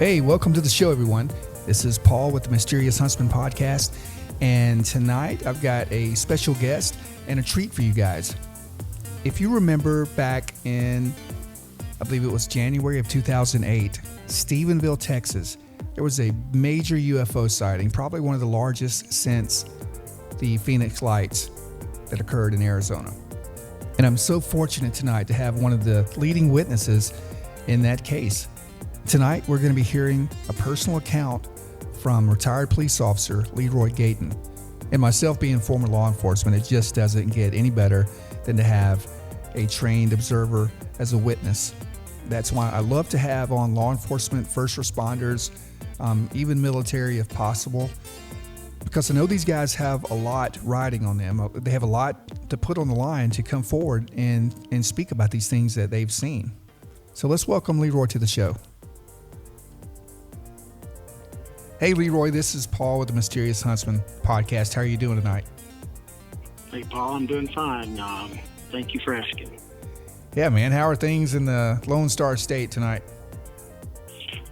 Hey, welcome to the show, everyone. This is Paul with the Mysterious Huntsman podcast, and tonight I've got a special guest and a treat for you guys. If you remember back in, I believe it was January of 2008, Stephenville, Texas, there was a major UFO sighting, probably one of the largest since the Phoenix Lights that occurred in Arizona. And I'm so fortunate tonight to have one of the leading witnesses in that case. Tonight, we're going to be hearing a personal account from retired police officer Lee Roy Gaitan. And myself being former law enforcement, it just doesn't get any better than to have a trained observer as a witness. That's why I love to have on law enforcement, first responders, even military if possible, because I know these guys have a lot riding on them. They have a lot to put on the line to come forward and speak about these things that they've seen. So let's welcome Lee Roy to the show. Hey, Leroy, this is Paul with the Mysterious Huntsman podcast. How are you doing tonight? Hey, Paul, I'm doing fine. Thank you for asking. Yeah, man. How are things in the Lone Star State tonight?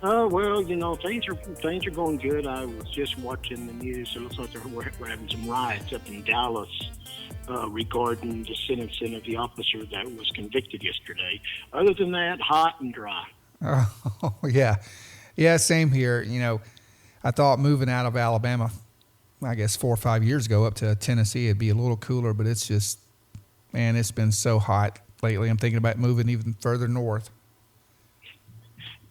Well, things are going good. I was just watching the news. It looks like we're having some riots up in Dallas regarding the sentencing of the officer that was convicted yesterday. Other than that, hot and dry. Oh, yeah. Yeah, same here. I thought moving out of Alabama, I guess 4 or 5 years ago up to Tennessee, it'd be a little cooler, but it's just, man, it's been so hot lately. I'm thinking about moving even further north.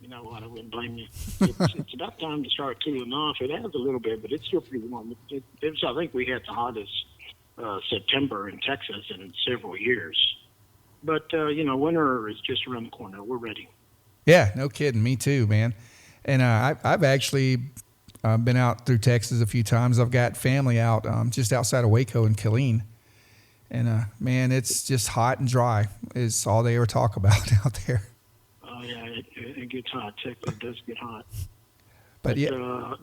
You know what? I wouldn't blame you. It's about time to start cooling off. It has a little bit, but it's still pretty warm. I think we had the hottest September in Texas in several years. But, winter is just around the corner. We're ready. Yeah, no kidding. Me too, man. And I've actually been out through Texas a few times. I've got family out just outside of Waco and Killeen. And, man, it's just hot and dry is all they ever talk about out there. Oh, yeah, it gets hot. Texas does get hot. But yeah.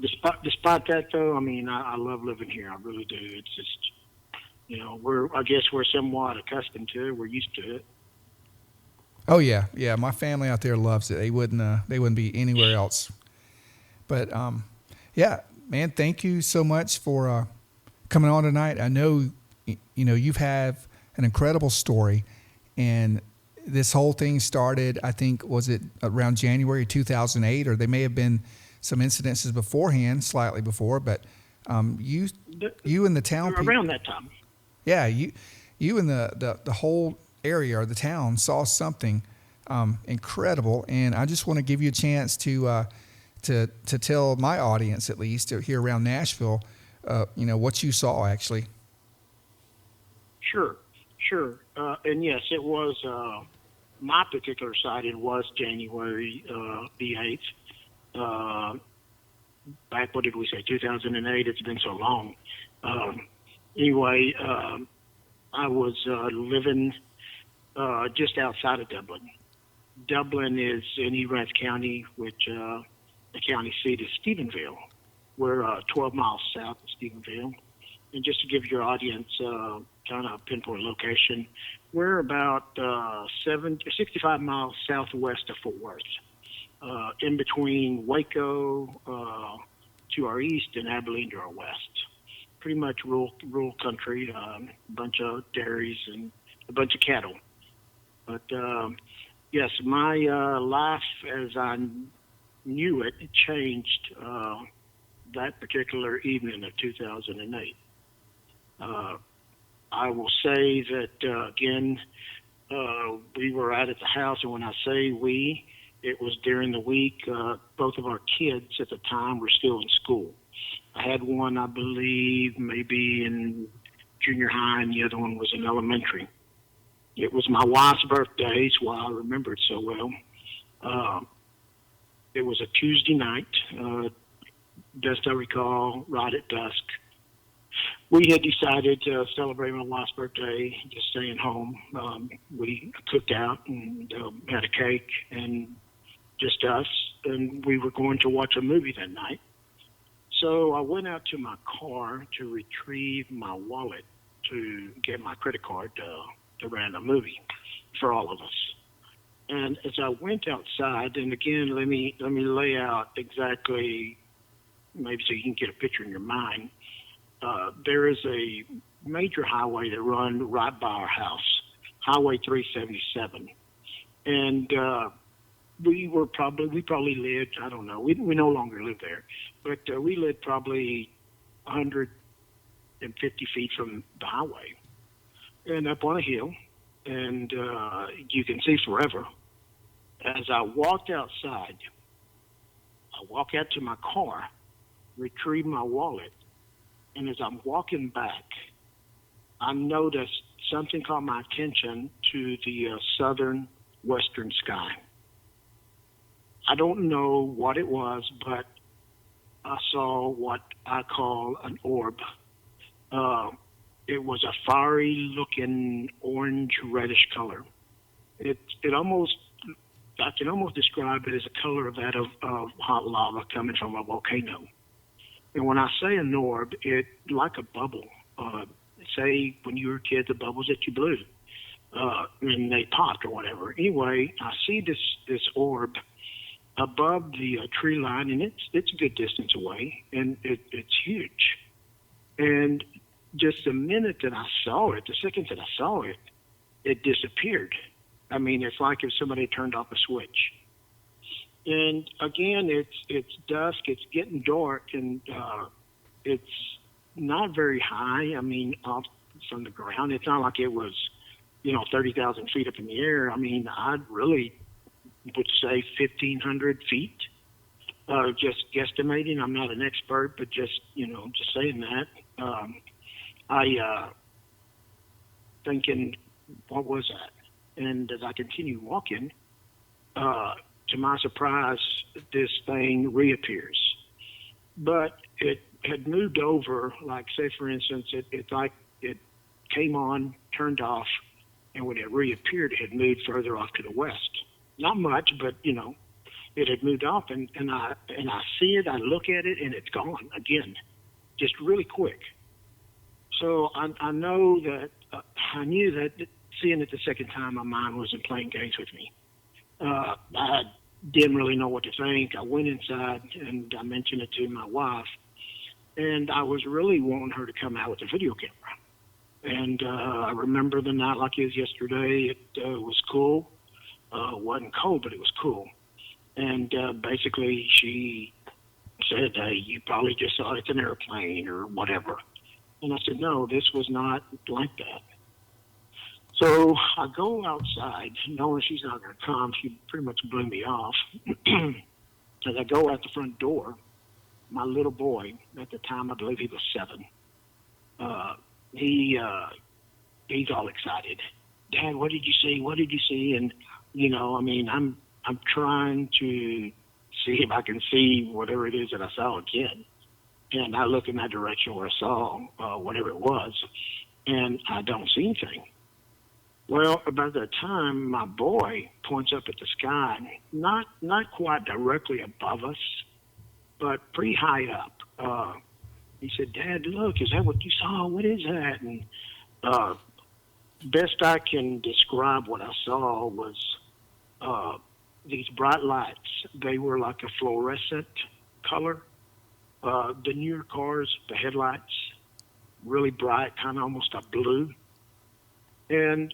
Despite that, though, I love living here. I really do. It's just, I guess we're somewhat accustomed to it. We're used to it. Oh, yeah. Yeah, my family out there loves it. They wouldn't be anywhere else. But, yeah, man, thank you so much for coming on tonight. I know, you've have an incredible story, and this whole thing started, I think, was it around January 2008, or there may have been some incidences beforehand, slightly before, but you and the town people. Around that time. Yeah, you and the whole area or the town saw something incredible, and I just want to give you a chance to tell my audience, at least here around Nashville, what you saw actually. Sure. And yes, it was my particular sighting was January the 8th. Back, what did we say, 2008? It's been so long. Anyway, I was living just outside of Dublin. Dublin is in Erath County, which the county seat is Stephenville. We're 12 miles south of Stephenville. And just to give your audience kind of pinpoint location, we're about 65 miles southwest of Fort Worth, in between Waco to our east and Abilene to our west. Pretty much rural country, a bunch of dairies and a bunch of cattle. But yes, my life as I knew it changed that particular evening of 2008. I will say that, again, we were out at the house, and when I say we, it was during the week. Both of our kids at the time were still in school. I had one, I believe, maybe in junior high, and the other one was in elementary. It was my wife's birthday, so I remember it so well. It was a Tuesday night, best I recall, right at dusk. We had decided to celebrate my wife's birthday, just staying home. We cooked out and had a cake and just us, and we were going to watch a movie that night. So I went out to my car to retrieve my wallet to get my credit card to rent a movie for all of us. And as I went outside, and again, let me lay out exactly, maybe so you can get a picture in your mind. There is a major highway that runs right by our house, Highway 377, and we probably lived, I don't know, we no longer live there, but we lived probably 150 feet from the highway, and up on a hill, and you can see forever. As I walked outside, I walk out to my car, retrieve my wallet, and as I'm walking back, I noticed something caught my attention to the southern western sky. I don't know what it was, but I saw what I call an orb. It was a fiery-looking orange-reddish color. It almost, I can almost describe it as a color of that of hot lava coming from a volcano. And when I say an orb, it's like a bubble. Say when you were a kid, the bubbles that you blew, and they popped or whatever. Anyway, I see this orb above the tree line, and it's a good distance away, and it's huge. And just the minute that I saw it, the second that I saw it, it disappeared. I mean, it's like if somebody turned off a switch. And again, it's dusk, it's getting dark, and it's not very high. I mean, off from the ground, it's not like it was, 30,000 feet up in the air. I mean, I'd really would say 1,500 feet. Just guesstimating. I'm not an expert, but just saying that. I thinking, what was that? And as I continue walking, to my surprise, this thing reappears. But it had moved over, like, say, for instance, it's like it came on, turned off, and when it reappeared, it had moved further off to the west. Not much, but, it had moved off, and I see it, I look at it, and it's gone again, just really quick. So I know that, I knew that seeing it the second time, my mind wasn't playing games with me. I didn't really know what to think. I went inside, and I mentioned it to my wife, and I was really wanting her to come out with a video camera. And I remember the night like it was yesterday. It was cool. It wasn't cold, but it was cool. And basically she said, hey, you probably just thought it's an airplane or whatever. And I said, no, this was not like that. So I go outside, knowing she's not going to come. She pretty much blew me off. As I go out the front door, my little boy, at the time I believe he was 7, he's all excited. Dad, what did you see? What did you see? And, I'm trying to see if I can see whatever it is that I saw again. And I look in that direction where I saw whatever it was, and I don't see anything. Well, about that time, my boy points up at the sky, not quite directly above us, but pretty high up. He said, Dad, look, is that what you saw? What is that? And best I can describe what I saw was these bright lights. They were like a fluorescent color. The newer cars, the headlights, really bright, kind of almost a blue. And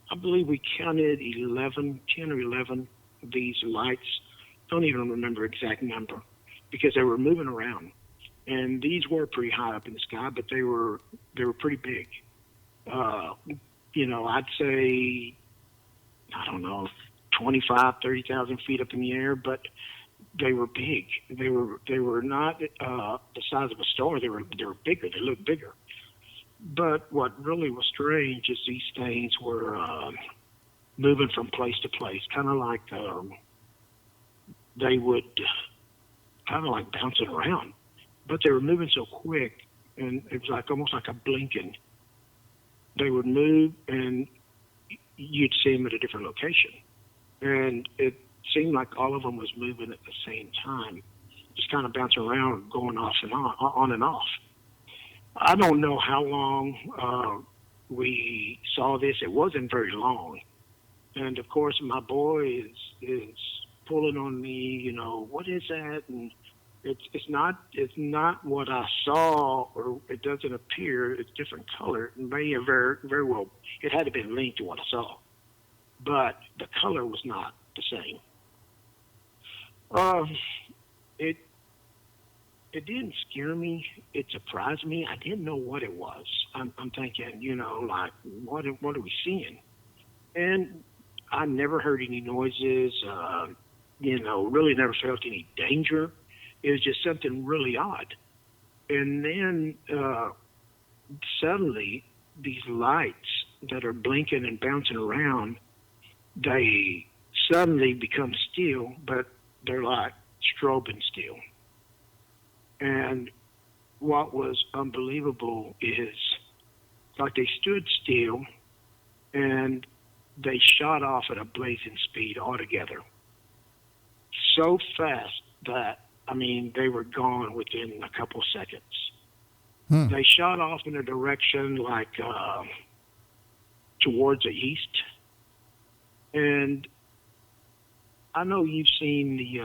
I believe we counted 10 or 11 of these lights. Don't even remember exact number because they were moving around. And these were pretty high up in the sky, but they were pretty big. I'd say, I don't know, 25, 30,000 feet up in the air, but they were big. They were not the size of a star. They were bigger. They looked bigger. But what really was strange is these things were moving from place to place, kind of like they would kind of like bouncing around. But they were moving so quick, and it was like almost like a blinking. They would move, and you'd see them at a different location. And it seemed like all of them was moving at the same time, just kind of bouncing around, going off and on and off. I don't know how long we saw this. It wasn't very long. And of course, my boy is pulling on me. What is that? And it's not what I saw, or it doesn't appear. It's different color. It may have very well. It had to be linked to what I saw, but the color was not the same. Um, it it didn't scare me. It surprised me. I didn't know what it was. I'm thinking, like what are we seeing? And I never heard any noises. Really never felt any danger. It was just something really odd. And then suddenly, these lights that are blinking and bouncing around, they suddenly become still, but they're like strobing still. And what was unbelievable is, like, they stood still and they shot off at a blazing speed altogether. So fast that, they were gone within a couple seconds. They shot off in a direction like towards the east. And I know you've seen the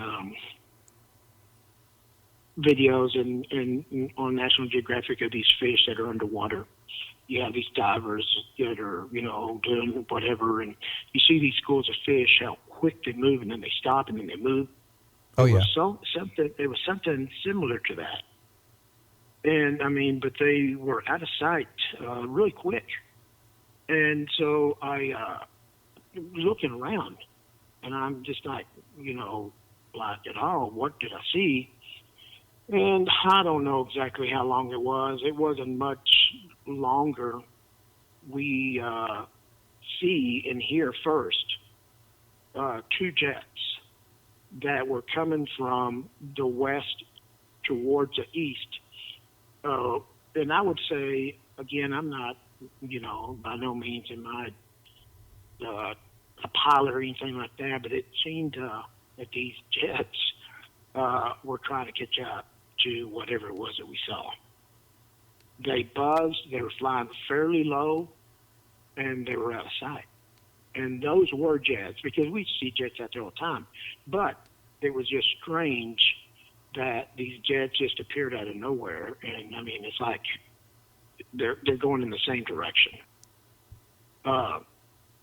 videos and on National Geographic of these fish that are underwater. You have these divers that are, doing whatever, and you see these schools of fish, how quick they move, and then they stop, and then they move. Oh, yeah. It was something similar to that. And, but they were out of sight really quick. And so I was looking around, and I'm just like, like, what did I see? And I don't know exactly how long it was. It wasn't much longer. We see and hear first two jets that were coming from the west towards the east. And I would say, again, I'm not, by no means am I a pilot or anything like that, but it seemed that these jets were trying to catch up to whatever it was that we saw. They buzzed, they were flying fairly low, and they were out of sight. And those were jets, because we see jets out there all the time. But it was just strange that these jets just appeared out of nowhere. And, it's like they're going in the same direction. I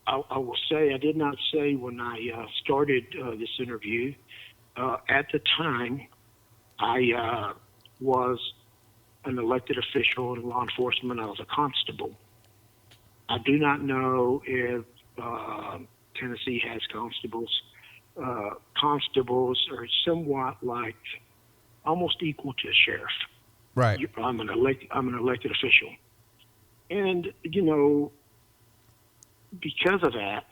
will say, I did not say when I started this interview, at the time, I was an elected official in law enforcement. I was a constable. I do not know if Tennessee has constables. Constables are somewhat like almost equal to a sheriff. Right. I'm an elected official, and because of that,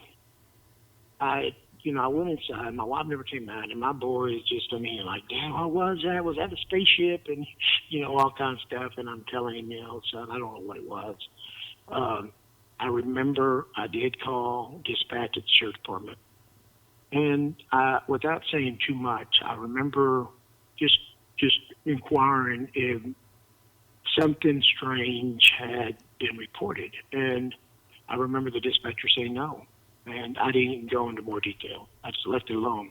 I went inside. My wife never came out, and my boys just, like, Dad, what was that? Was that a spaceship? And, all kinds of stuff. And I'm telling him, son, I don't know what it was. I remember I did call dispatch at the sheriff department. And without saying too much, I remember just inquiring if something strange had been reported. And I remember the dispatcher saying no. And I didn't even go into more detail. I just left it alone.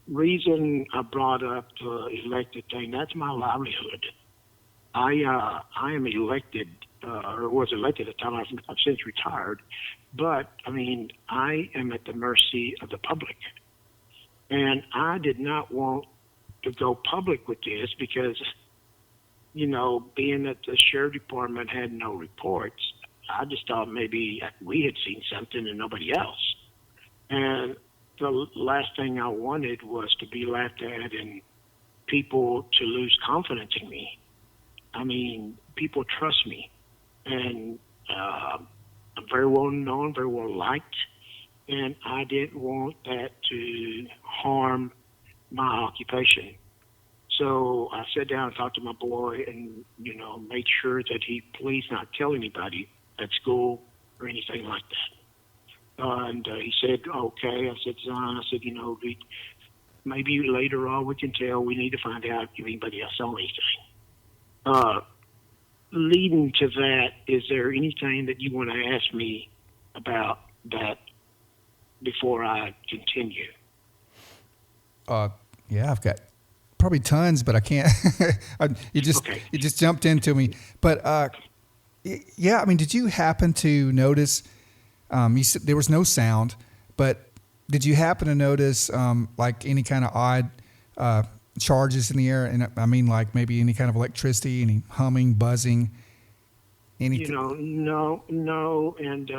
Reason I brought up the elected thing, that's my livelihood. I am elected, or was elected at the time. I've since retired. But, I am at the mercy of the public. And I did not want to go public with this because, being that the sheriff department had no reports, I just thought maybe we had seen something and nobody else. And the last thing I wanted was to be laughed at and people to lose confidence in me. People trust me. And I'm very well known, very well liked. And I didn't want that to harm my occupation. So I sat down and talked to my boy and, made sure that he please not tell anybody at school or anything like that. And he said, okay. I said, son, maybe later on we can tell. We need to find out if anybody else saw anything. Leading to that, is there anything that you want to ask me about that before I continue. Yeah, I've got probably tons, but I can't. You just jumped into me. But yeah, I mean, did you happen to notice? You said there was no sound, but did you happen to notice like any kind of odd charges in the air? And I mean, like maybe any kind of electricity, any humming, buzzing, anything? No, and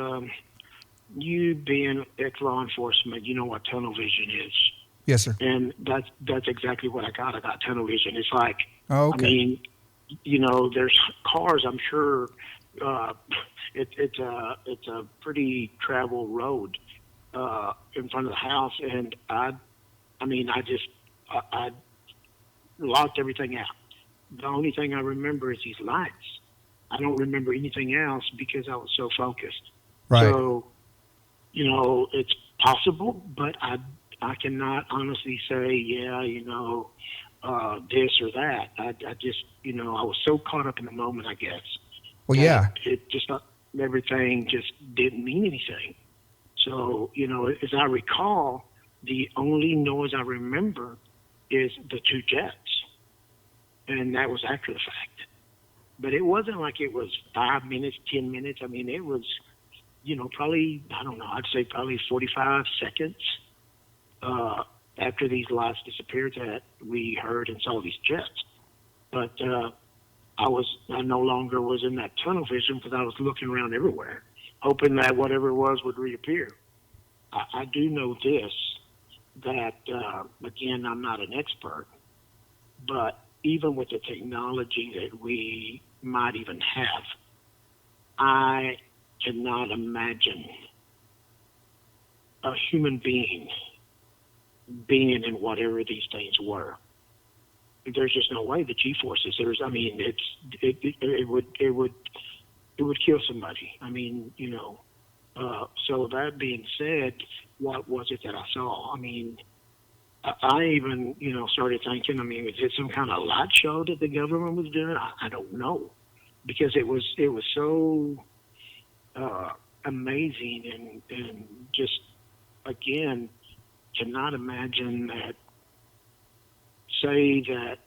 you being ex law enforcement, you know what tunnel vision is. Yes, sir. And that's exactly what I got. I got tunnel vision. It's like, Oh, okay. I mean, there's cars. I'm sure it's a pretty traveled road in front of the house, and I locked everything out. The only thing I remember is these lights. I don't remember anything else because I was so focused. Right. So, it's possible, but I cannot honestly say, this or that. I just, I was so caught up in the moment, I guess. Well, yeah. It just, everything just didn't mean anything. So, as I recall, the only noise I remember is the two jets. And that was after the fact. But it wasn't like it was 5 minutes, 10 minutes. I mean, it was, probably, I don't know, I'd say probably 45 seconds after these lights disappeared that we heard and saw these jets. But I no longer was in that tunnel vision because I was looking around everywhere, hoping that whatever it was would reappear. I do know this, that, again, I'm not an expert, but even with the technology that we might even have, I cannot imagine a human being in whatever these things were. There's just no way. The G-forces. It would kill somebody. I mean, So that being said, what was it that I saw? I mean, I even started thinking. I mean, was it some kind of light show that the government was doing? I don't know, because it was so amazing and just again. Cannot imagine that, say that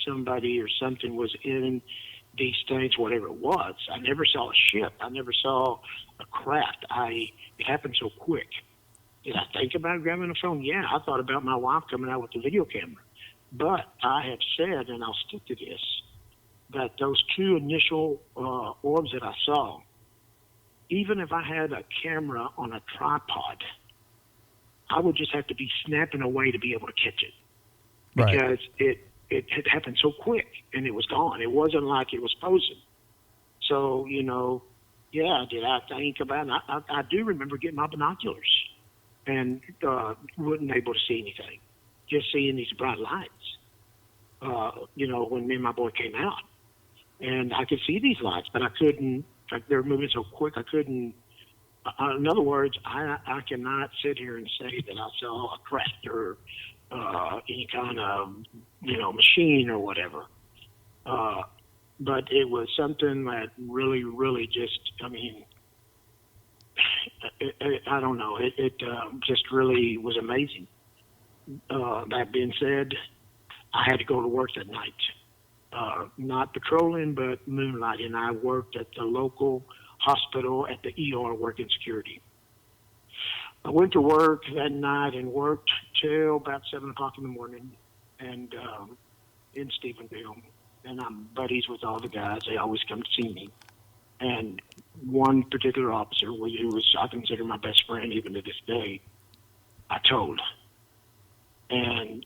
somebody or something was in these things, whatever it was. I never saw a ship. I never saw a craft. It happened so quick. Did I think about grabbing a phone? Yeah, I thought about my wife coming out with the video camera. But I have said, and I'll stick to this, that those two initial orbs that I saw, even if I had a camera on a tripod, I would just have to be snapping away to be able to catch it, because it had happened so quick and it was gone. It wasn't like it was posing. So, did I think about it? I do remember getting my binoculars and wasn't able to see anything, just seeing these bright lights, when me and my boy came out. And I could see these lights, but I couldn't, like, they were moving so quick, I couldn't. In other words, I cannot sit here and say that I saw a craft or any kind of machine or whatever. But it was something that really, really just, I mean, I don't know. It just really was amazing. That being said, I had to go to work that night. Not patrolling, but moonlighting. I worked at the local hospital at the ER working security. I went to work that night and worked till about 7 o'clock in the morning, and in Stephenville. And I'm buddies with all the guys. They always come to see me. And one particular officer, who was, I consider my best friend even to this day, I told. And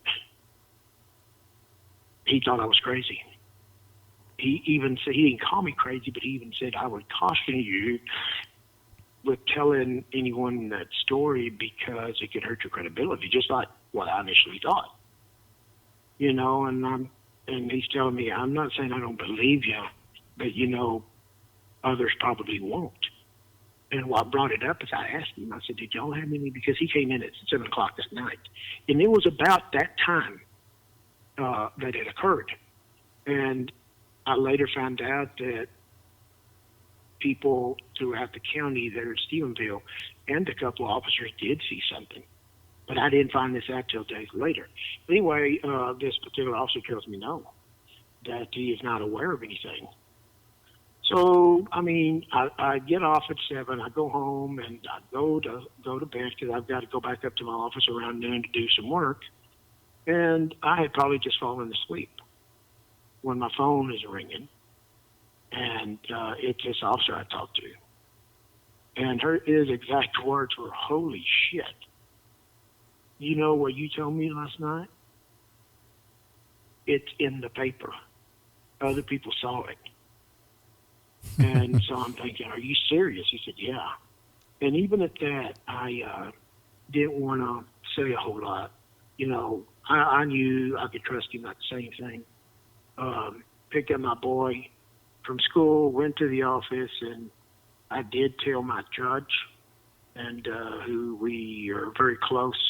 he thought I was crazy. He even said, he didn't call me crazy, but he even said, I would caution you with telling anyone that story because it could hurt your credibility, just like what I initially thought. And he's telling me, I'm not saying I don't believe you, but others probably won't. And what brought it up is I asked him, I said, did y'all have any? Because he came in at 7 o'clock that night. And it was about that time that it occurred. And I later found out that people throughout the county there in Stephenville, and a couple of officers did see something. But I didn't find this out till days later. Anyway, this particular officer tells me no, that he is not aware of anything. So, I mean, I get off at 7. I go home and I go to bed because I've got to go back up to my office around noon to do some work. And I had probably just fallen asleep when my phone is ringing, and it's this officer I talked to. And his exact words were, "Holy shit. You know what you told me last night? It's in the paper. Other people saw it." And so I'm thinking, "Are you serious?" He said, "Yeah." And even at that, I didn't want to say a whole lot. You know, I knew I could trust him not to say anything. Picked up my boy from school, went to the office, and I did tell my judge, and who we are very close.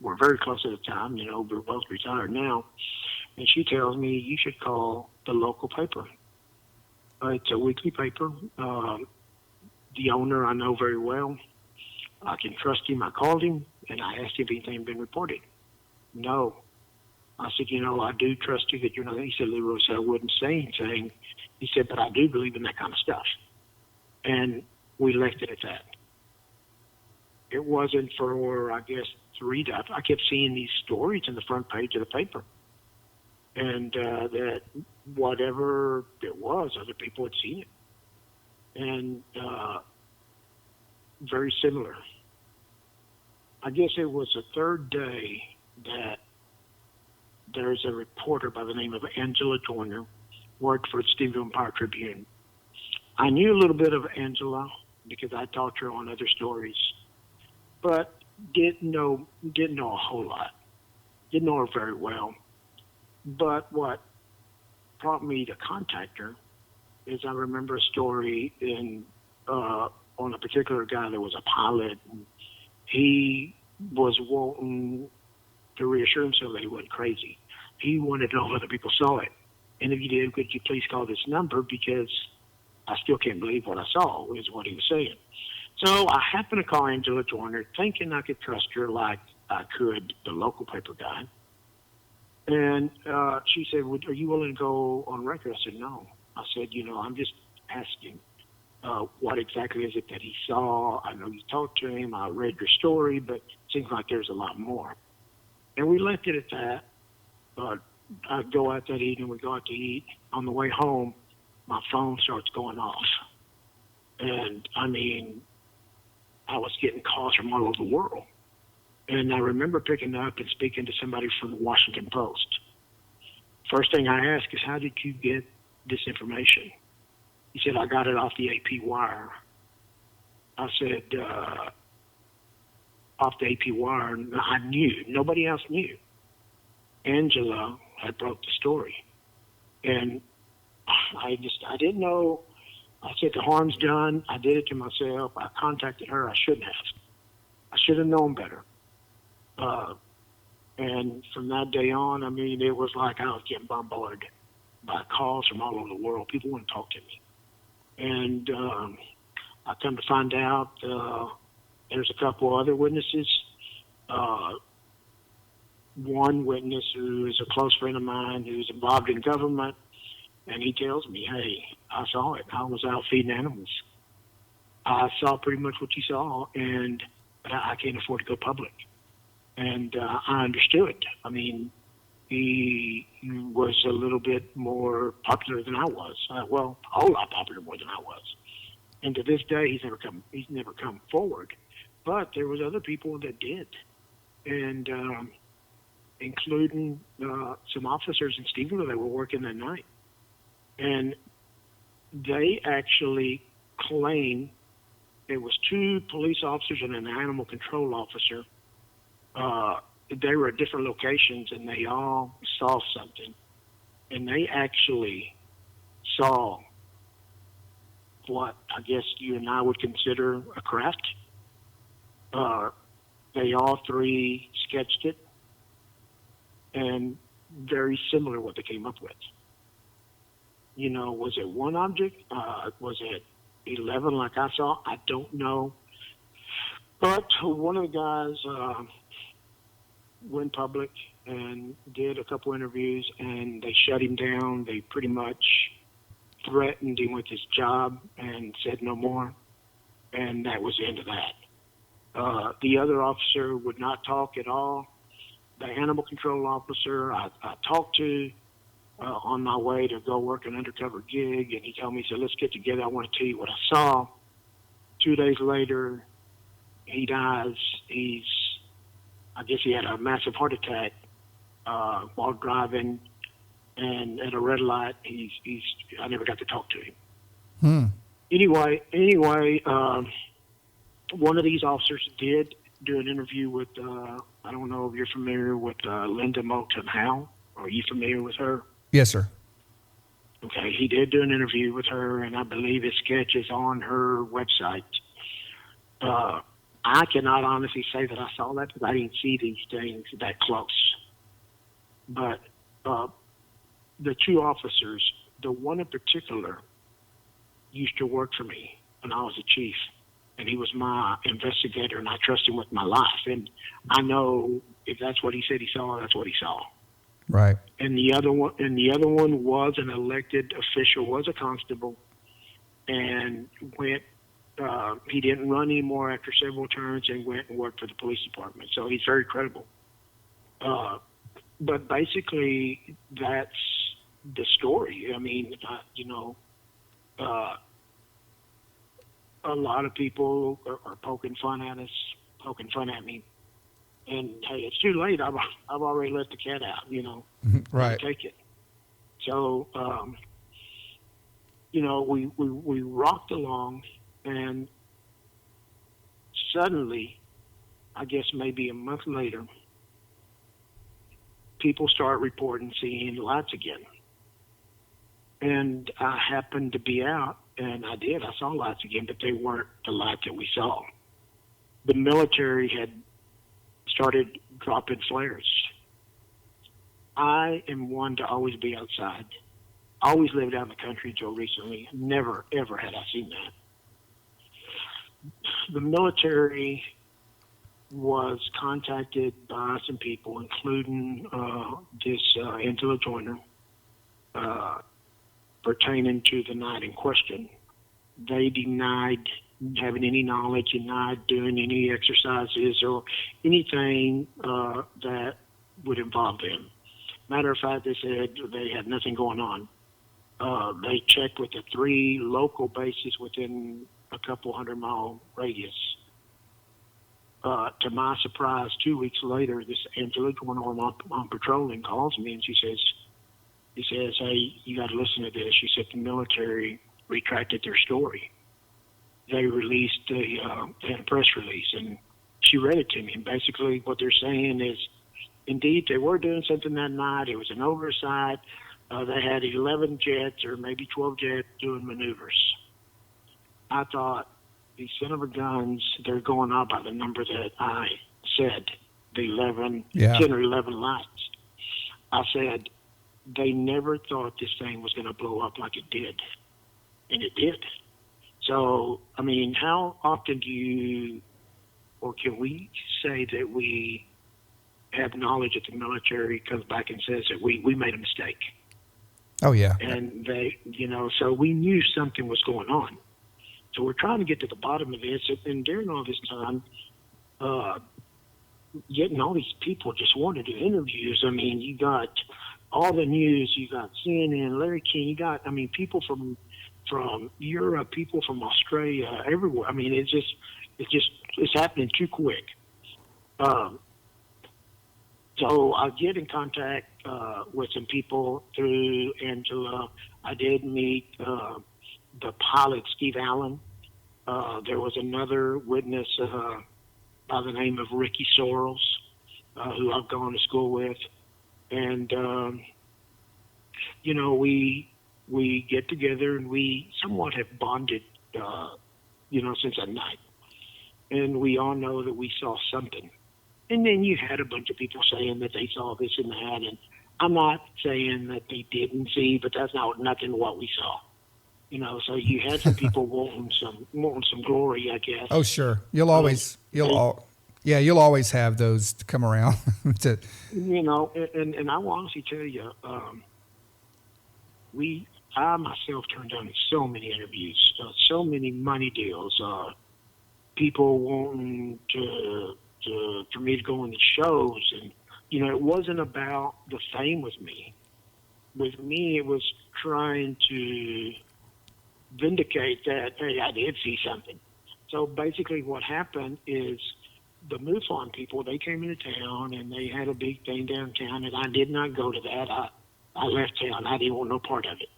We're very close at the time. You know, we're both retired now. And she tells me, "You should call the local paper. It's a weekly paper. The owner I know very well. I can trust him." I called him, and I asked him if anything had been reported. "No." I said, "You know, I do trust you that you're not." He said, "Lee Roy said I wouldn't say anything." He said, "But I do believe in that kind of stuff." And we left it at that. It wasn't for, I guess, 3 days. I kept seeing these stories in the front page of the paper. And that whatever it was, other people had seen it. And very similar. I guess it was the third day that there's a reporter by the name of Angela Joyner, worked for the Stephenville Empire Tribune. I knew a little bit of Angela because I talked to her on other stories, but didn't know a whole lot. Didn't know her very well. But what prompted me to contact her is I remember a story on a particular guy that was a pilot. And he was wanting to reassure himself that he wasn't crazy. He wanted to know whether people saw it. And if you did, could you please call this number, because I still can't believe what I saw, is what he was saying. So I happened to call Angela Joyner, thinking I could trust her like I could the local paper guy. And she said, "Are you willing to go on record?" I said, "No." I said, "You know, I'm just asking, what exactly is it that he saw? I know you talked to him. I read your story, but it seems like there's a lot more." And we left it at that. But I'd go out that evening. We go out to eat. On the way home, my phone starts going off. And, I mean, I was getting calls from all over the world. And I remember picking up and speaking to somebody from the Washington Post. First thing I asked is, "How did you get this information?" He said, "I got it off the AP wire." I said, "Off the AP wire?" I knew. Nobody else knew. Angela had broke the story. And I didn't know. I said, "The harm's done. I did it to myself. I contacted her. I shouldn't have. I should have known better." And from that day on, I mean, it was like I was getting bombarded by calls from all over the world. People want to talk to me. And I come to find out there's a couple other witnesses. One witness who is a close friend of mine who's involved in government, and he tells me, "Hey, I saw it. I was out feeding animals. I saw pretty much what you saw, but I can't afford to go public." And I understood. I mean, he was a little bit more popular than I was. Well, a whole lot popular more than I was. And to this day, he's never come forward. But there was other people that did, and including some officers in Stephenville that were working that night. And they actually claim it was 2 police officers and an animal control officer. They were at different locations, and they all saw something. And they actually saw what I guess you and I would consider a craft. They all 3 sketched it, and very similar what they came up with. You know, was it one object? Was it 11 like I saw. I don't know. But one of the guys went public and did a couple interviews, and they shut him down. They pretty much threatened him with his job and said no more. And that was the end of that. The other officer would not talk at all. The animal control officer I talked to on my way to go work an undercover gig, and he told me, he said, let's get together. I want to tell you what I saw. 2 days later, he dies. I guess he had a massive heart attack while driving, and at a red light, I never got to talk to him. Anyway, one of these officers did do an interview with, I don't know if you're familiar with Linda Moulton Howe. Are you familiar with her? Yes, sir. Okay, he did do an interview with her, and I believe his sketch is on her website. I cannot honestly say that I saw that because I didn't see these things that close. But the two officers, the one in particular, used to work for me when I was a chief, and he was my investigator, and I trust him with my life. And I know if that's what he said he saw, that's what he saw. Right. And the other one was an elected official, was a constable, and went. He didn't run anymore after several terms and went and worked for the police department. So he's very credible. But basically, that's the story. I mean, a lot of people are poking fun at us, poking fun at me. And hey, it's too late. I've already let the cat out, Right. Take it. So, we rocked along, and suddenly, I guess maybe a month later, people start reporting seeing lights again. And I happened to be out, and I saw lights again, but they weren't the lights that we saw. The military had started dropping flares. I am one to always be outside. I always lived out in the country until recently. Never, ever had I seen that. The military was contacted by some people, including this Angela Joyner, pertaining to the night in question. They denied having any knowledge, denied doing any exercises or anything that would involve them. Matter of fact, they said they had nothing going on. They checked with the 3 local bases within a couple 100-mile radius. To my surprise, 2 weeks later, this Angela Joyner on patrolling calls me, and she says, hey, you got to listen to this. She said the military retracted their story. They released a press release, and she read it to me. And basically what they're saying is, indeed, they were doing something that night. It was an oversight. They had 11 jets or maybe 12 jets doing maneuvers. I thought, these son of a guns, they're going out by the number that I said, the 10 or 11 lights. I said, they never thought this thing was going to blow up like it did. And it did. So, I mean, how often can we say that we have knowledge that the military comes back and says that we made a mistake? Oh, yeah. And they, so we knew something was going on. So we're trying to get to the bottom of this. And during all this time, getting all these people just wanted to do interviews. I mean, you got all the news, you got CNN, Larry King, you got, people from Europe, people from Australia, everywhere. I mean, it's happening too quick. So I get in contact with some people through Angela. I did meet the pilot, Steve Allen. There was another witness by the name of Ricky Sorrells, who I've gone to school with. And, we get together and we somewhat have bonded, since that night. And we all know that we saw something. And then you had a bunch of people saying that they saw this and that. And I'm not saying that they didn't see, but that's nothing what we saw. So you had some people wanting some glory, I guess. Oh, sure. You'll always have those to come around. to And I will honestly tell you, I myself turned down so many interviews, so many money deals, people wanting for me to go on the shows, and it wasn't about the fame with me. With me, it was trying to vindicate that, hey, I did see something. So basically what happened is the MUFON people, they came into town and they had a big thing downtown, and I did not go to that. I left town. I didn't want no part of it.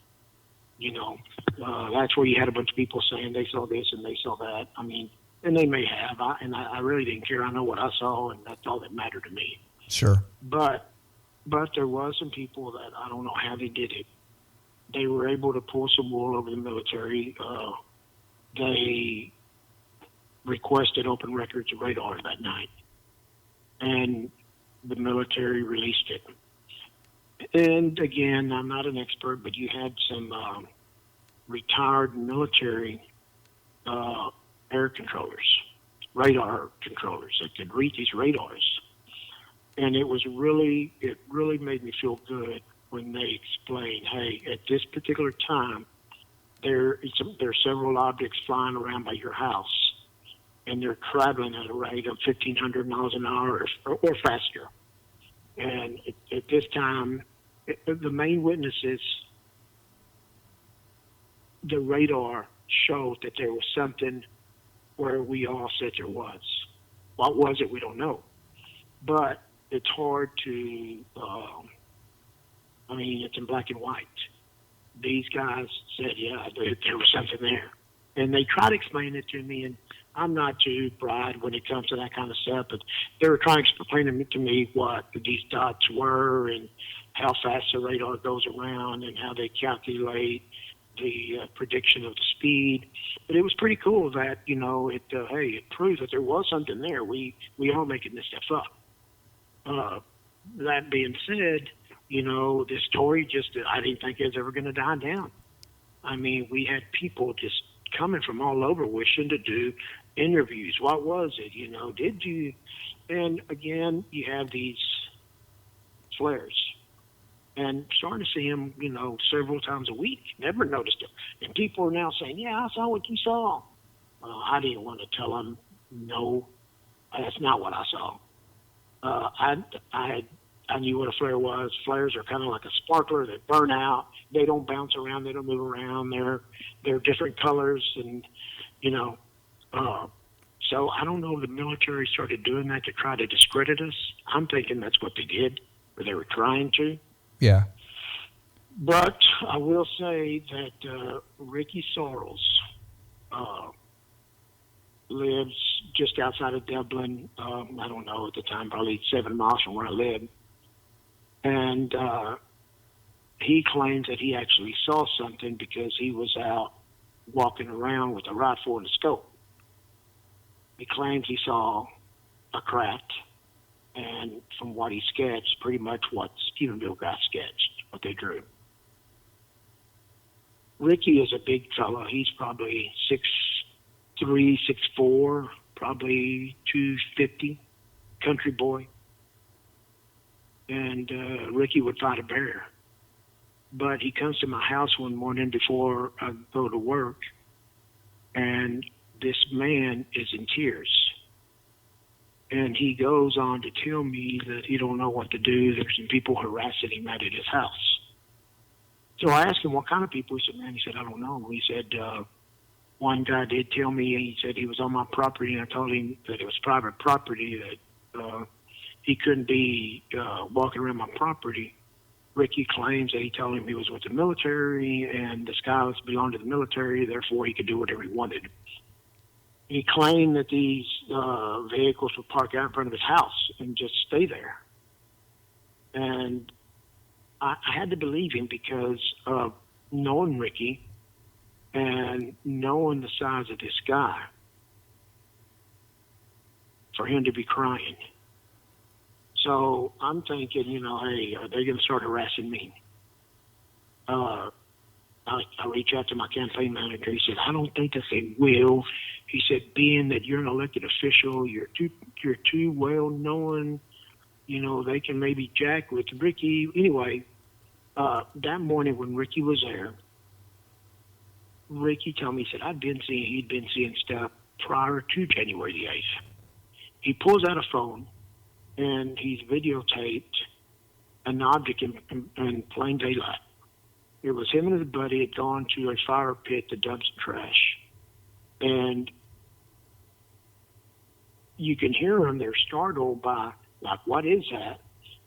That's where you had a bunch of people saying they saw this and they saw that. I mean, and they may have, I really didn't care. I know what I saw, and that's all that mattered to me. Sure. But there was some people that I don't know how they did it. They were able to pull some wool over the military. They requested open records of radar that night, and the military released it. And again, I'm not an expert, but you had some retired military air controllers, radar controllers that could read these radars. And it really made me feel good when they explained, hey, at this particular time, there are several objects flying around by your house, and they're traveling at a rate of 1,500 miles an hour or faster. And at this time, the main witnesses, the radar showed that there was something where we all said there was. What was it? We don't know. But it's hard to, it's in black and white. These guys said, yeah, there was something there. And they tried to explain it to me, and I'm not too bright when it comes to that kind of stuff, but they were trying to explain to me what these dots were and how fast the radar goes around and how they calculate the prediction of the speed. But it was pretty cool that, it proves that there was something there. We are making this stuff up. That being said, this story I didn't think it was ever going to die down. I mean, we had people just coming from all over wishing to do interviews. What was it? Did you? And again, you have these flares. And starting to see them, several times a week. Never noticed them. And people are now saying, yeah, I saw what you saw. I didn't want to tell them, no, that's not what I saw. I knew what a flare was. Flares are kind of like a sparkler that burn out. They don't bounce around. They don't move around. They're different colors, and so I don't know if the military started doing that to try to discredit us. I'm thinking that's what they did, or they were trying to. Yeah. But I will say that Ricky Sorrells lives just outside of Dublin. I don't know at the time, probably 7 miles from where I live. And he claims that he actually saw something because he was out walking around with a rifle and a scope. He claims he saw a craft, and from what he sketched, pretty much what Stephenville guy sketched, what they drew. Ricky is a big fella. He's probably 6'3", 6'4", probably 250, country boy. And Ricky would fight a bear. But he comes to my house one morning before I go to work, and this man is in tears. And he goes on to tell me that he don't know what to do. There's some people harassing him out at his house. So I asked him what kind of people. He said, man, I don't know. He said, one guy did tell me, he said he was on my property, and I told him that it was private property, that he couldn't be walking around my property. Ricky claims that he told him he was with the military, and the skies belonged to the military, therefore he could do whatever he wanted. He claimed that these vehicles would park out in front of his house and just stay there. And I had to believe him because of knowing Ricky and knowing the size of this guy, for him to be crying. So I'm thinking, hey, are they going to start harassing me? I I reached out to my campaign manager. He said, I don't think that they will. He said, being that you're an elected official, you're too well known, you know, they can maybe jack with Ricky. Anyway, that morning when Ricky was there, Ricky told me, he said, he'd been seeing stuff prior to January the 8th. He pulls out a phone and he's videotaped an object in plain daylight. It was him and his buddy had gone to a fire pit to dump some trash. And you can hear them, they're startled by, like, what is that?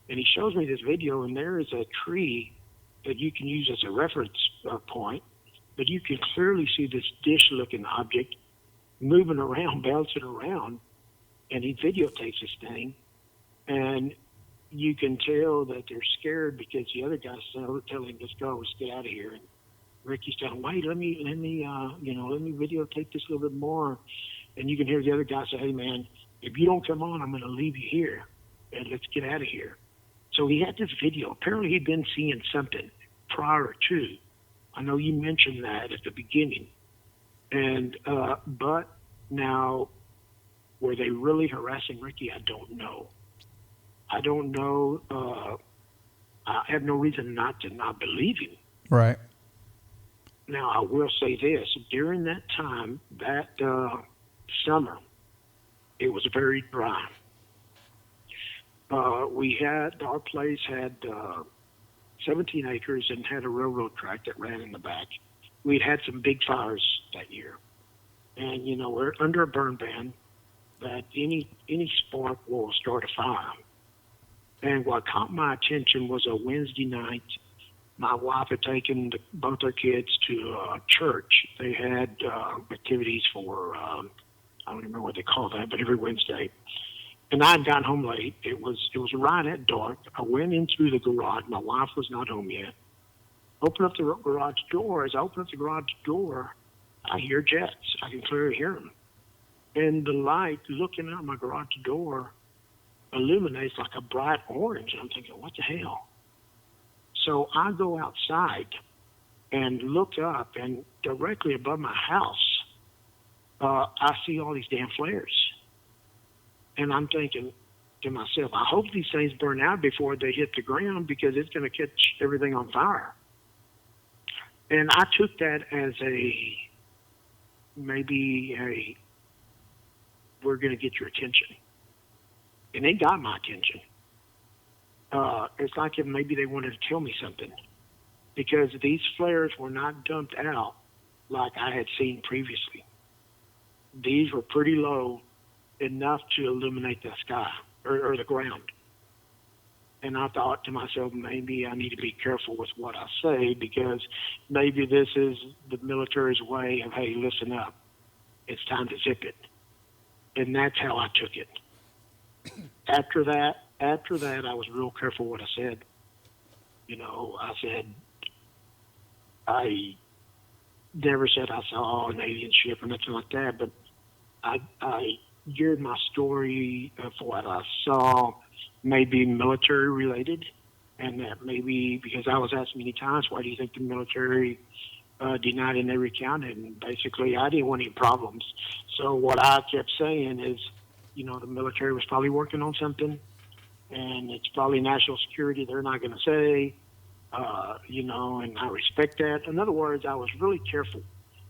And he shows me this video, and there is a tree that you can use as a reference point, but you can clearly see this dish-looking object moving around, bouncing around, and he videotapes this thing, and you can tell that they're scared because the other guy's telling him, let's go, let's get out of here. And Ricky's telling, wait, let me videotape this a little bit more. And you can hear the other guy say, hey, man, if you don't come on, I'm going to leave you here, and let's get out of here. So he had this video. Apparently he'd been seeing something prior to. I know you mentioned that at the beginning. And but now, were they really harassing Ricky? I don't know. I don't know. I have no reason not to not believe him. Right. Now, I will say this. During that time, that summer, it was very dry. Our place had 17 acres and had a railroad track that ran in the back. We'd had some big fires that year. And, you know, we're under a burn ban that any spark will start a fire. And what caught my attention was a Wednesday night. My wife had taken both our kids to church. They had activities for, I don't remember what they call that, but every Wednesday. And I had gotten home late. It was right at dark. I went in through the garage. My wife was not home yet. Open up the garage door. As I open up the garage door, I hear jets. I can clearly hear them. And the light looking out my garage door illuminates like a bright orange. And I'm thinking, what the hell? So I go outside and look up, and directly above my house, I see all these damn flares. And I'm thinking to myself, I hope these things burn out before they hit the ground because it's going to catch everything on fire. And I took that as maybe we're going to get your attention. And it got my attention. It's like if maybe they wanted to tell me something, because these flares were not dumped out like I had seen previously. These were pretty low, enough to illuminate the sky or the ground. And I thought to myself, maybe I need to be careful with what I say, because maybe this is the military's way of, hey, listen up. It's time to zip it. And that's how I took it. After that, I was real careful what I said. You know, I never said I saw an alien ship or nothing like that, but I geared my story of what I saw, maybe military related, and that maybe, because I was asked many times, why do you think the military denied in every count? And basically, I didn't want any problems. So what I kept saying is, you know, the military was probably working on something, and it's probably national security. They're not going to say, you know, and I respect that. In other words, I was really careful.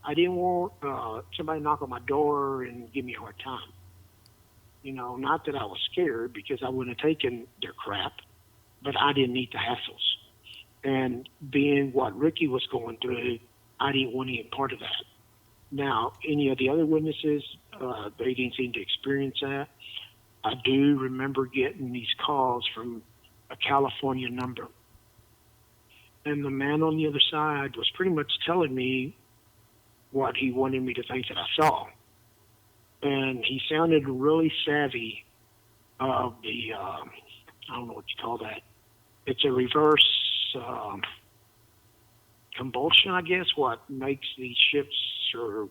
I didn't want somebody to knock on my door and give me a hard time. You know, not that I was scared, because I wouldn't have taken their crap, but I didn't need the hassles. And being what Ricky was going through, I didn't want any part of that. Now, any of the other witnesses, they didn't seem to experience that. I do remember getting these calls from a California number. And the man on the other side was pretty much telling me what he wanted me to think that I saw. And he sounded really savvy of the, I don't know what you call that. It's a reverse compulsion, I guess, what makes these ships or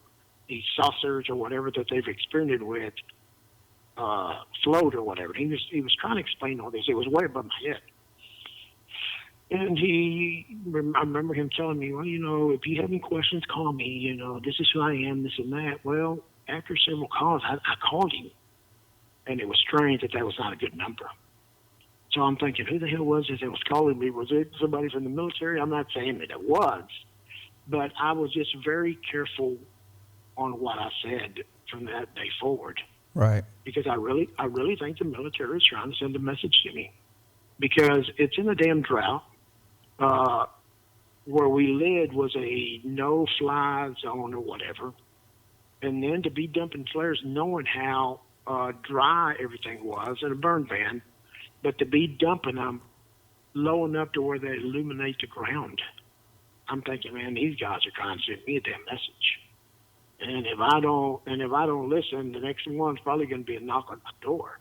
these saucers or whatever that they've experimented with float or whatever. He was trying to explain all this. It was way above my head. And I remember him telling me, well, if you have any questions, call me. This is who I am, this and that. Well, after several calls, I called him, and it was strange that was not a good number. So I'm thinking, who the hell was it that was calling me? Was it somebody from the military? I'm not saying that it was, but I was just very careful on what I said from that day forward. Right. Because I really think the military is trying to send a message to me, because it's in a damn drought. Where we lived was a no-fly zone or whatever, and then to be dumping flares, knowing how dry everything was, and a burn ban, but to be dumping them low enough to where they illuminate the ground. I'm thinking, man, these guys are trying to send me a damn message. And if I don't listen, the next one's probably going to be a knock on my door.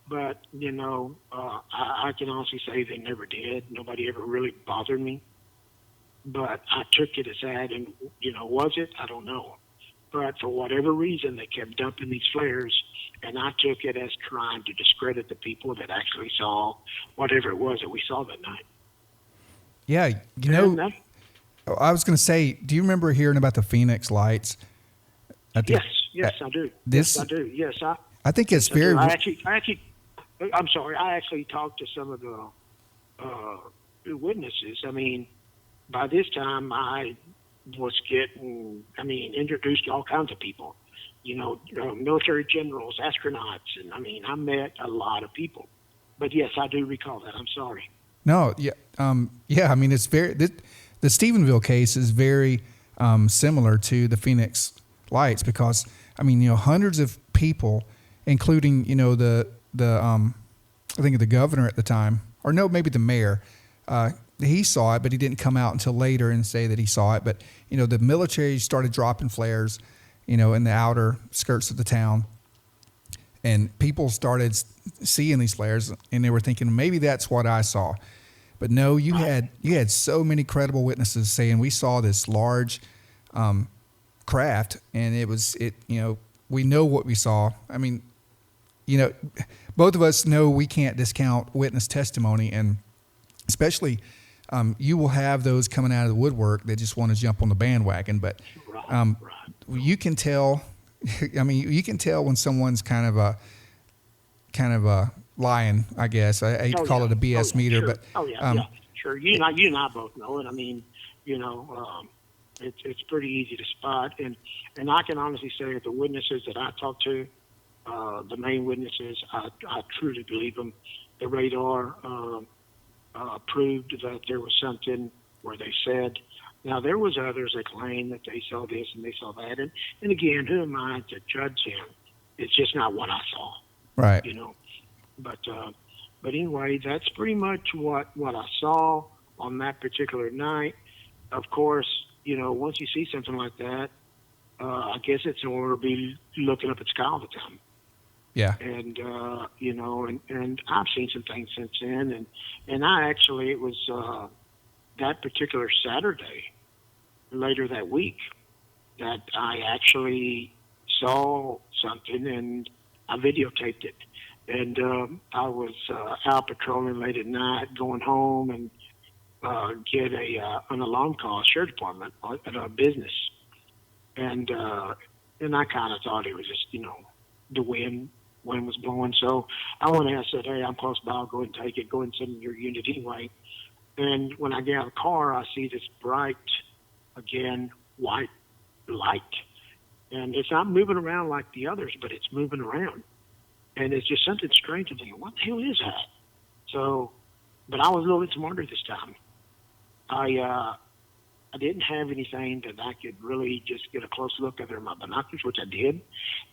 But I can honestly say they never did. Nobody ever really bothered me. But I took it as that, and was it? I don't know. But for whatever reason, they kept dumping these flares, and I took it as trying to discredit the people that actually saw whatever it was that we saw that night. Yeah, I was going to say, do you remember hearing about the Phoenix lights? Yes, I do. Yes, I do. Yes, I think it's very. I'm sorry. I actually talked to some of the witnesses. I mean, by this time I was getting, introduced to all kinds of people. Military generals, astronauts, and I met a lot of people. But yes, I do recall that. I'm sorry. No, yeah, it's very. The Stephenville case is very similar to the Phoenix lights, because hundreds of people, including I think the governor at the time, or no, maybe the mayor, he saw it, but he didn't come out until later and say that he saw it. But the military started dropping flares in the outer skirts of the town, and people started seeing these flares, and they were thinking, maybe that's what I saw. But no, you had so many credible witnesses saying we saw this large craft, and we know what we saw. Both of us know we can't discount witness testimony, and especially you will have those coming out of the woodwork that just want to jump on the bandwagon. But you can tell. You can tell when someone's kind of a lying. I guess I hate to call it a BS meter, sure. but Sure. You and I both know it. It's pretty easy to spot, and I can honestly say that the witnesses that I talked to, the main witnesses, I truly believe them. The radar proved that there was something where they said. Now, there was others that claimed that they saw this and they saw that. And again, who am I to judge him? It's just not what I saw. Right. But anyway, that's pretty much what I saw on that particular night. Of course, once you see something like that, I guess it's in order to be looking up at sky all the time. Yeah. And, and I've seen some things since then. And I actually, it was that particular Saturday, later that week, that I actually saw something, and I videotaped it. And I was out patrolling late at night, going home and get an alarm call, sheriff department at a business. And I kind of thought it was just, the wind was blowing. So I went and I said, hey, I'm close by. I'll go ahead and take it. Go ahead and send your unit anyway. And when I get out of the car, I see this bright, again, white light. And it's not moving around like the others, but it's moving around. And it's just something strange. I'm thinking, what the hell is that? So, but I was a little bit smarter this time. I didn't have anything that I could really just get a close look at in my binoculars, which I did.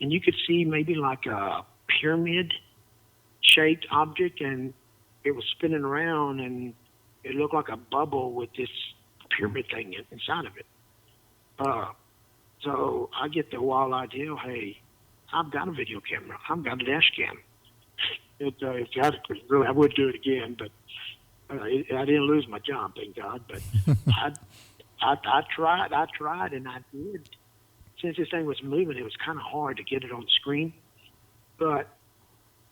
And you could see maybe like a pyramid-shaped object, and it was spinning around, and it looked like a bubble with this pyramid thing inside of it. So I get the wild idea, hey, I've got a video camera. I've got a dash cam. I would do it again, but I didn't lose my job, thank God. But I tried, and I did. Since this thing was moving, it was kind of hard to get it on the screen. But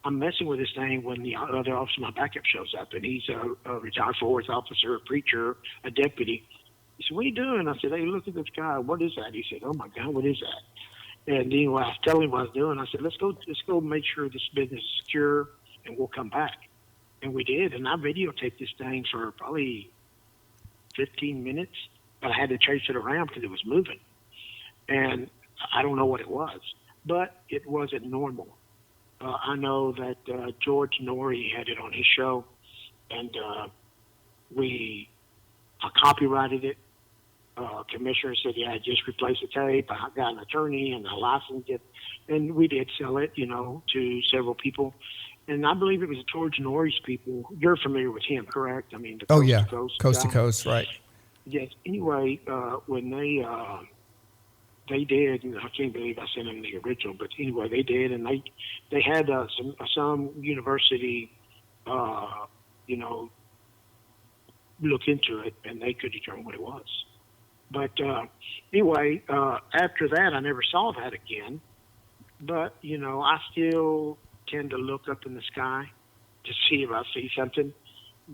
I'm messing with this thing when the other officer, my backup, shows up, and he's a retired forwards officer, a preacher, a deputy. He said, "What are you doing?" I said, "Hey, look at the sky. What is that?" He said, "Oh my God, what is that?" And anyway, I was telling him what I was doing. I said, let's go make sure this business is secure, and we'll come back." And we did, and I videotaped this thing for probably 15 minutes, but I had to chase it around because it was moving. And I don't know what it was, but it wasn't normal. I know that George Norrie had it on his show, and I copyrighted it. Commissioner said, "Yeah, just replace the tape." I got an attorney and I licensed it, and we did sell it, to several people. And I believe it was George Norrie's people. You're familiar with him, correct? I mean, the Oh yeah, coast to coast, right? Yes. Anyway, when they did, and I can't believe I sent them the original, but anyway, they did, and they had some university, look into it, and they could determine what it was. But anyway, after that, I never saw that again. But, I still tend to look up in the sky to see if I see something,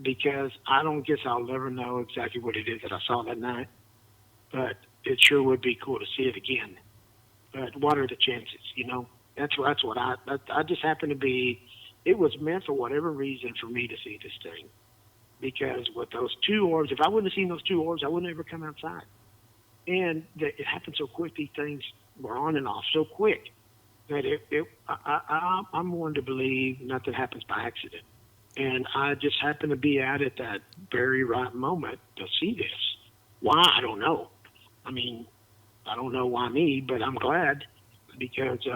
because I don't guess I'll ever know exactly what it is that I saw that night. But it sure would be cool to see it again. But what are the chances, That's what I just happened to be, it was meant for whatever reason for me to see this thing. Because with those two orbs, if I wouldn't have seen those two orbs, I wouldn't ever come outside. And it happened so quick. These things were on and off so quick that I'm one to believe nothing happens by accident. And I just happened to be out at that very right moment to see this. Why? I don't know. I mean, I don't know why me, but I'm glad, because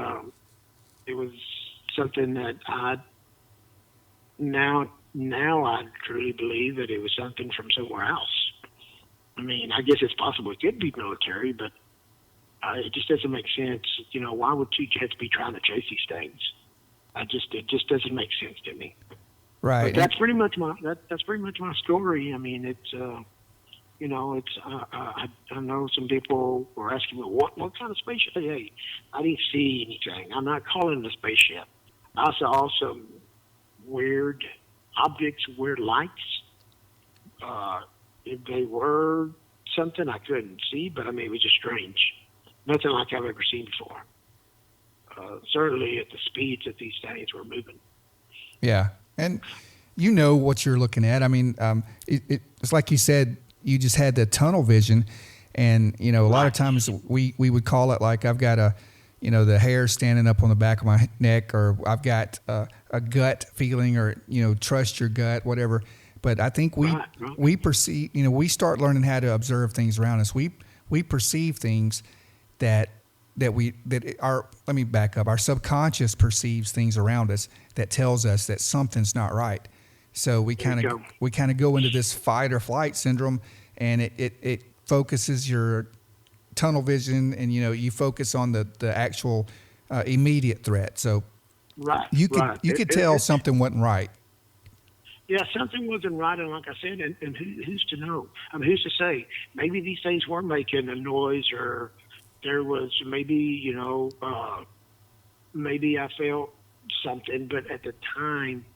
it was something that now I truly believe that it was something from somewhere else. I mean, I guess it's possible it could be military, but it just doesn't make sense. Why would two jets be trying to chase these things? It just doesn't make sense to me. Right. But that's pretty much my story. I mean, it's I know some people were asking me what kind of spaceship. Hey, I didn't see anything. I'm not calling it a spaceship. I saw some weird objects, weird lights. If they were something, I couldn't see, but I mean, it was just strange. Nothing like I've ever seen before. Certainly at the speeds that these things were moving. Yeah. And what you're looking at. I mean, it's like you said, you just had the tunnel vision, and, a lot of times we would call it like I've got the hair standing up on the back of my neck, or I've got a gut feeling, or, trust your gut, whatever. But I think we perceive, we start learning how to observe things around us. We perceive things that let me back up. Our subconscious perceives things around us that tells us that something's not right. So we kind of go into this fight or flight syndrome, and it focuses your tunnel vision, and you focus on the actual immediate threat. So you could tell something wasn't right. Yeah, something wasn't right, and like I said, and who's to know? I mean, who's to say? Maybe these things were making a noise, or there was maybe maybe I felt something, but at the time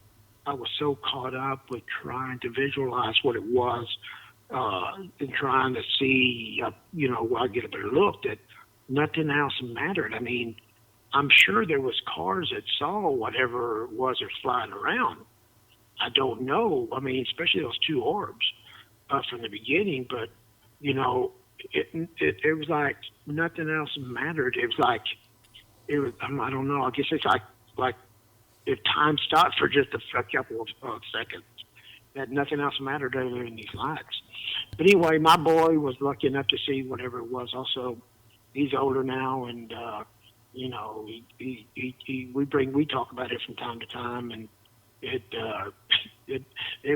I was so caught up with trying to visualize what it was, and trying to see, where I get a better look, that nothing else mattered. I mean, I'm sure there was cars that saw whatever it was that's flying around. I don't know. I mean, especially those two orbs from the beginning, but it was like nothing else mattered. It was like I don't know. I guess it's like if time stopped for just a couple of seconds, that nothing else mattered other than these lights. But anyway, my boy was lucky enough to see whatever it was. Also, he's older now, and we talk about it from time to time, and it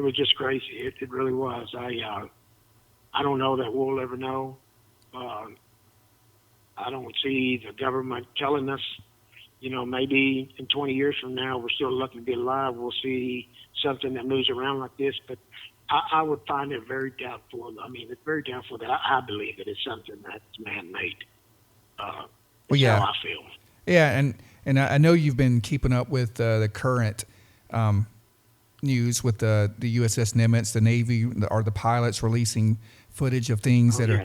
was just crazy. It really was. I don't know that we'll ever know. I don't see the government telling us. Maybe in 20 years from now, we're still lucky to be alive. We'll see something that moves around like this, but I would find it very doubtful. I mean, it's very doubtful that I believe that it's something that's man-made. That's how I feel. Yeah, And I know you've been keeping up with the current news with the USS Nimitz, the Navy, or the pilots releasing footage of things that are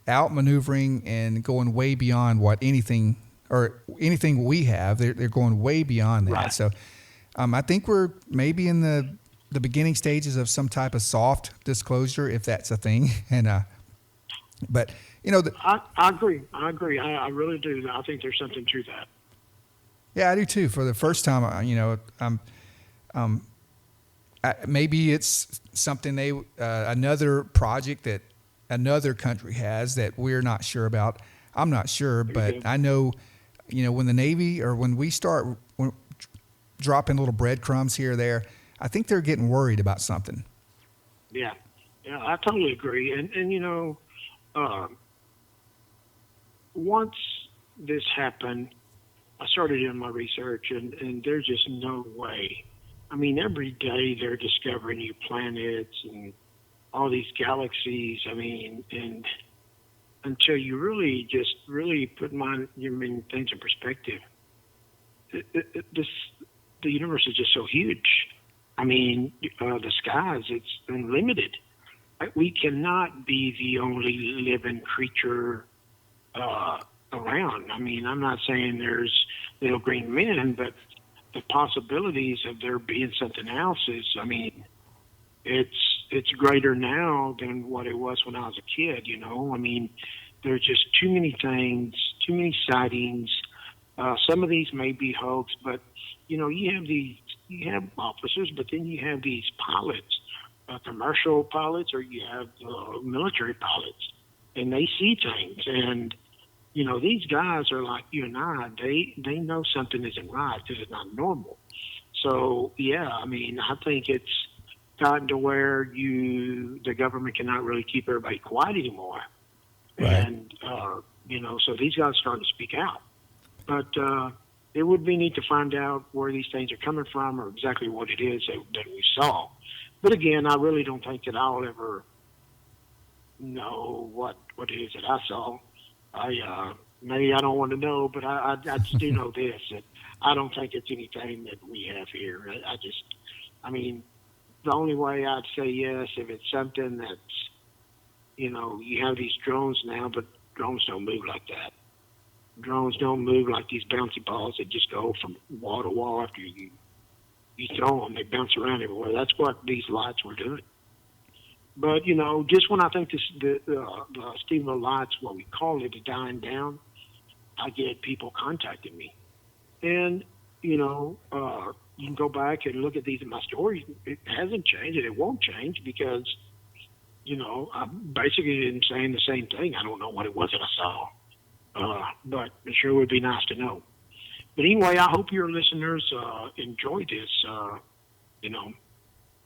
outmaneuvering and going way beyond what anything we have. They're going way beyond that. Right. So I think we're maybe in the beginning stages of some type of soft disclosure, if that's a thing. And but you know, I agree. I really do. I think there's something to that. Yeah, I do too. For the first time, you know, maybe it's something another project that another country has that we're not sure about. I'm not sure, but I know, you know, when the Navy or when we start dropping little breadcrumbs here or there, I think they're getting worried about something. Yeah, I totally agree. And you know, once this happened, I started doing my research, and there's just no way. I mean, every day they're discovering new planets and all these galaxies. I mean, and until you really put things in perspective, the universe is just so huge. I mean, the skies, it's unlimited. We cannot be the only living creature around. I mean, I'm not saying there's little green men, but the possibilities of there being something else is, I mean, it's greater now than what it was when I was a kid, you know? I mean, there's just too many things, too many sightings. Some of these may be hoax, but, you know, you have officers, but then you have these pilots, commercial pilots, or you have military pilots, and they see things. And, you know, these guys are like you and I. They know something isn't right. This is not normal. So, yeah, I mean, I think it's gotten to where the government cannot really keep everybody quiet anymore. Right. And, you know, so these guys are starting to speak out. But it would be neat to find out where these things are coming from or exactly what it is that we saw. But again, I really don't think that I'll ever know what it is that I saw. Maybe I don't want to know, but I just do know this, that I don't think it's anything that we have here. I mean, the only way I'd say yes, if it's something that's, you know, you have these drones now, but drones don't move like that. Drones don't move like these bouncy balls that just go from wall to wall after you throw them. They bounce around everywhere. That's what these lights were doing. But, you know, just when I think the Stephenville lights, what we call it, is dying down, I get people contacting me. And, you know, you can go back and look at these in my stories. It hasn't changed, and it won't change because, you know, I'm basically saying the same thing. I don't know what it was that I saw. But it sure would be nice to know. But anyway, I hope your listeners enjoy this. You know,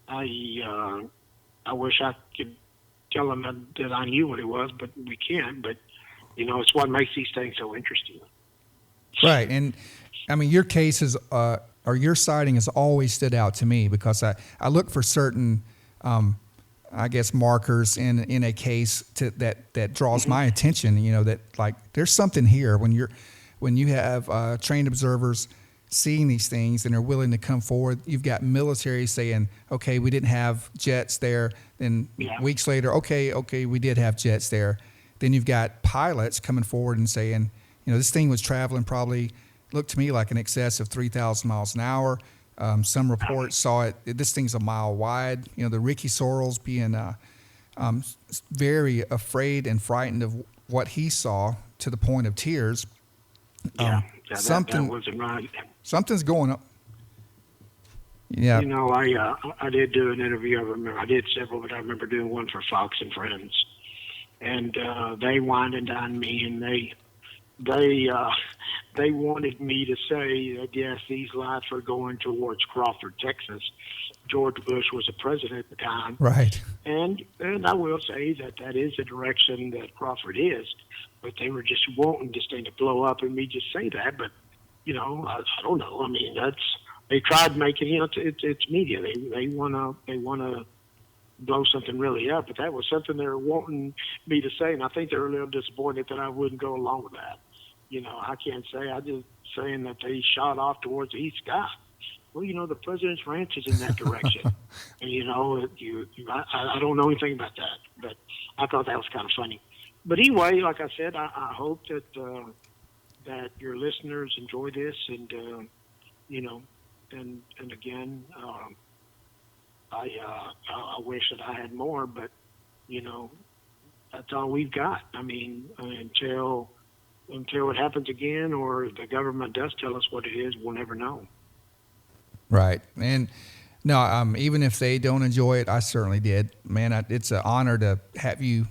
I wish I could tell them that I knew what it was, but we can't. But, you know, it's what makes these things so interesting. Right. And, I mean, your case is, or your sighting has always stood out to me because I look for certain, I guess, markers in a case that draws my attention, you know, that like there's something here when you have trained observers seeing these things and are willing to come forward. You've got military saying, okay, we didn't have jets there. Then weeks later, okay, we did have jets there. Then you've got pilots coming forward and saying, you know, this thing was traveling probably, looked to me like in excess of 3,000 miles an hour. Some reports saw it. This thing's a mile wide. You know, the Ricky Sorrells being very afraid and frightened of what he saw to the point of tears. That wasn't right. Something's going on. Yeah. You know, I did do an interview. I did several, but I remember doing one for Fox and Friends, and they wined and dined me, and they wanted me to say that yes, these lights were going towards Crawford, Texas. George Bush was the president at the time, right? And I will say that is the direction that Crawford is, but they were just wanting this thing to blow up, and me just say that. But you know, I don't know. I mean, they tried making, you know, it's media. They wanna blow something really up, but that was something they were wanting me to say, and I think they were a little disappointed that I wouldn't go along with that. I can't say. I'm just saying that they shot off towards the east sky. Well, the president's ranch is in that direction. And, I don't know anything about that, but I thought that was kind of funny. But anyway, like I said, I hope that your listeners enjoy this, and and again, I wish that I had more, but that's all we've got. I mean, until it happens again, or the government does tell us what it is, we'll never know. Right. And no, even if they don't enjoy it, I certainly did. Man, it's an honor to have you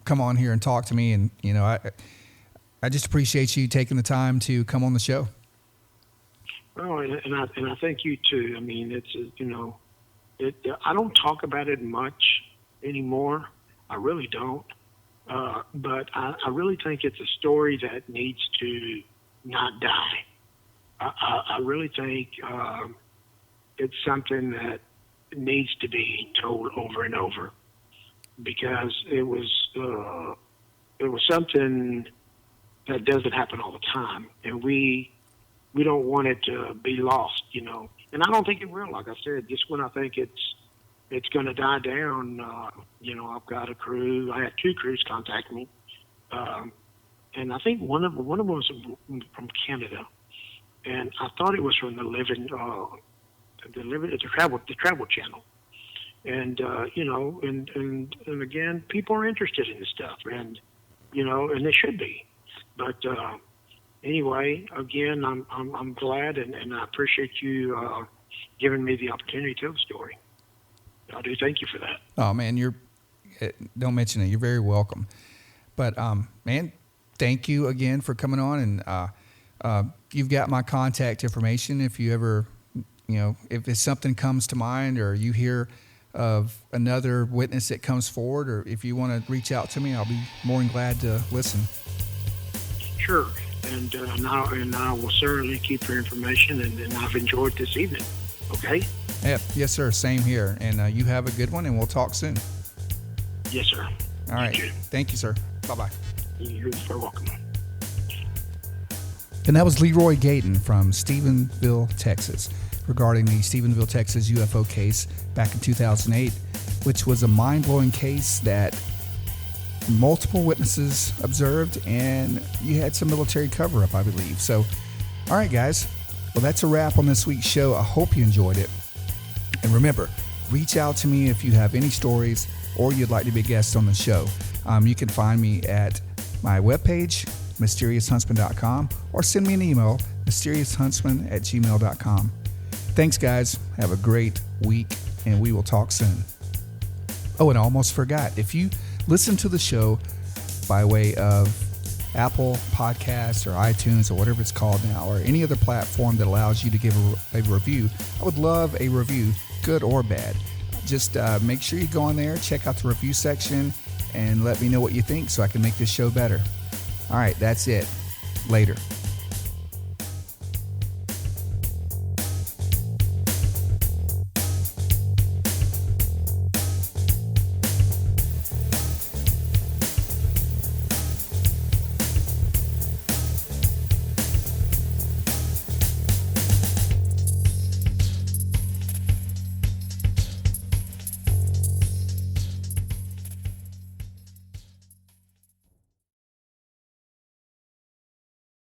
come on here and talk to me. And, I just appreciate you taking the time to come on the show. Well, and I thank you too. I mean, it's, I don't talk about it much anymore. I really don't. But I really think it's a story that needs to not die. I really think it's something that needs to be told over and over, because it was something that doesn't happen all the time, and we don't want it to be lost, And I don't think it will. Like I said, just when I think it's going to die down, I've got a crew. I had 2 crews contact me, and I think one of them was from Canada, and I thought it was from the Travel Channel, and and again, people are interested in this stuff, and and they should be, but anyway, again, I'm glad, and I appreciate you giving me the opportunity to tell the story. I do thank you for that. Oh man, don't mention it. You're very welcome. But man, thank you again for coming on, and you've got my contact information. If you ever, if something comes to mind, or you hear of another witness that comes forward, or if you want to reach out to me, I'll be more than glad to listen. Sure, and I will certainly keep your information, and I've enjoyed this evening. Okay. Yeah, yes, sir. Same here. And you have a good one, and we'll talk soon. Yes, sir. All right. Thank you, sir. Bye-bye. You're very welcome. And that was Lee Roy Gaitan from Stephenville, Texas, regarding the Stephenville, Texas UFO case back in 2008, which was a mind-blowing case that multiple witnesses observed, and you had some military cover-up, I believe. So, all right, guys. Well, that's a wrap on this week's show. I hope you enjoyed it. And remember, reach out to me if you have any stories or you'd like to be a guest on the show. You can find me at my webpage, mysteriousHuntsman.com, or send me an email, mysteriousHuntsman@gmail.com. Thanks, guys. Have a great week, and we will talk soon. Oh, and I almost forgot. If you listen to the show by way of Apple Podcasts or iTunes or whatever it's called now, or any other platform that allows you to give a review, I would love a review, good or bad. Just make sure you go on there, check out the review section, and let me know what you think so I can make this show better. All right, that's it. Later.